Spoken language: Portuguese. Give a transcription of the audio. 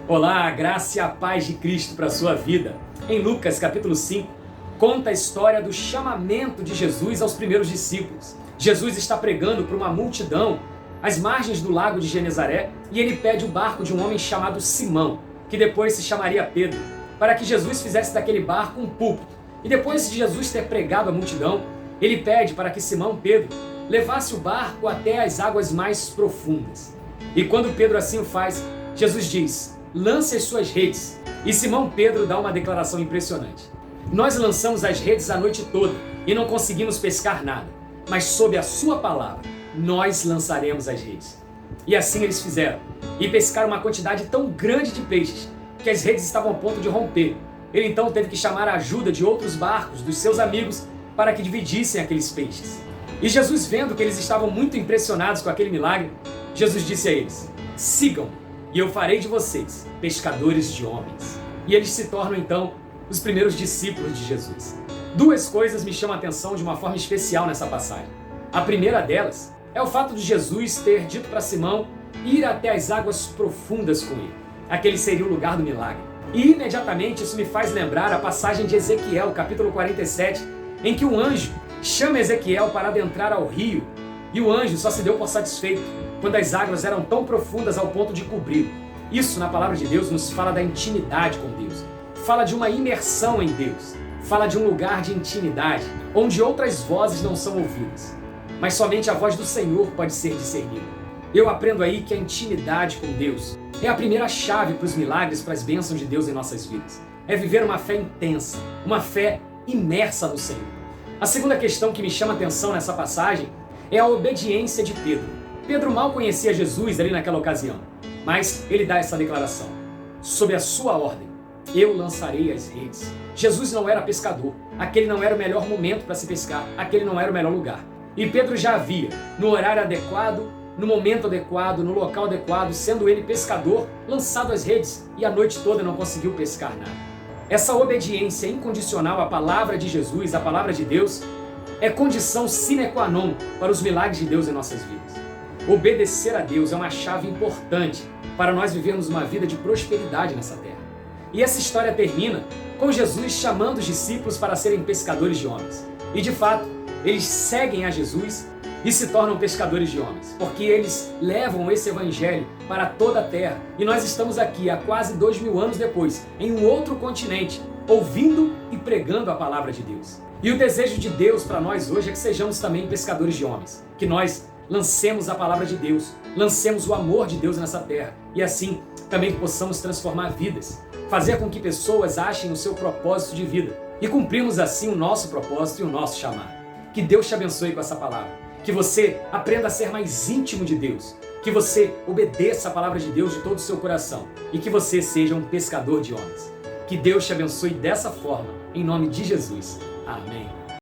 Olá, a graça e a paz de Cristo para a sua vida. Em Lucas capítulo 5, conta a história do chamamento de Jesus aos primeiros discípulos. Jesus está pregando para uma multidão às margens do lago de Genezaré e ele pede o barco de um homem chamado Simão, que depois se chamaria Pedro, para que Jesus fizesse daquele barco um púlpito. E depois de Jesus ter pregado a multidão, ele pede para que Simão Pedro levasse o barco até as águas mais profundas. E quando Pedro assim o faz, Jesus diz: lance as suas redes. E Simão Pedro dá uma declaração impressionante. Nós lançamos as redes a noite toda e não conseguimos pescar nada, mas sob a sua palavra, nós lançaremos as redes. E assim eles fizeram, e pescaram uma quantidade tão grande de peixes, que as redes estavam a ponto de romper. Ele então teve que chamar a ajuda de outros barcos, dos seus amigos, para que dividissem aqueles peixes. E Jesus, vendo que eles estavam muito impressionados com aquele milagre, Jesus disse a eles: sigam, e eu farei de vocês pescadores de homens. E eles se tornam então os primeiros discípulos de Jesus. Duas coisas me chamam a atenção de uma forma especial nessa passagem. A primeira delas é o fato de Jesus ter dito para Simão ir até as águas profundas com ele. Aquele seria o lugar do milagre. E imediatamente isso me faz lembrar a passagem de Ezequiel, capítulo 47, em que um anjo chama Ezequiel para adentrar ao rio, e o anjo só se deu por satisfeito quando as águas eram tão profundas ao ponto de cobrir. Isso, na palavra de Deus, nos fala da intimidade com Deus. Fala de uma imersão em Deus. Fala de um lugar de intimidade, onde outras vozes não são ouvidas, mas somente a voz do Senhor pode ser discernida. Eu aprendo aí que a intimidade com Deus é a primeira chave para os milagres, para as bênçãos de Deus em nossas vidas. É viver uma fé intensa, uma fé imersa no Senhor. A segunda questão que me chama a atenção nessa passagem é a obediência de Pedro. Pedro mal conhecia Jesus ali naquela ocasião, mas ele dá essa declaração: sob a sua ordem, eu lançarei as redes. Jesus não era pescador, aquele não era o melhor momento para se pescar, aquele não era o melhor lugar. E Pedro já havia, no horário adequado, no momento adequado, no local adequado, sendo ele pescador, lançado as redes e a noite toda não conseguiu pescar nada. Essa obediência incondicional à palavra de Jesus, à palavra de Deus, é condição sine qua non para os milagres de Deus em nossas vidas. Obedecer a Deus é uma chave importante para nós vivermos uma vida de prosperidade nessa terra. E essa história termina com Jesus chamando os discípulos para serem pescadores de homens. E de fato, eles seguem a Jesus e se tornam pescadores de homens, porque eles levam esse evangelho para toda a terra. E nós estamos aqui há quase 2000 anos depois, em um outro continente, ouvindo e pregando a palavra de Deus. E o desejo de Deus para nós hoje é que sejamos também pescadores de homens, que nós lancemos a palavra de Deus, lancemos o amor de Deus nessa terra e assim também possamos transformar vidas, fazer com que pessoas achem o seu propósito de vida e cumprirmos assim o nosso propósito e o nosso chamado. Que Deus te abençoe com essa palavra. Que você aprenda a ser mais íntimo de Deus, que você obedeça a palavra de Deus de todo o seu coração e que você seja um pescador de homens. Que Deus te abençoe dessa forma, em nome de Jesus. Amém.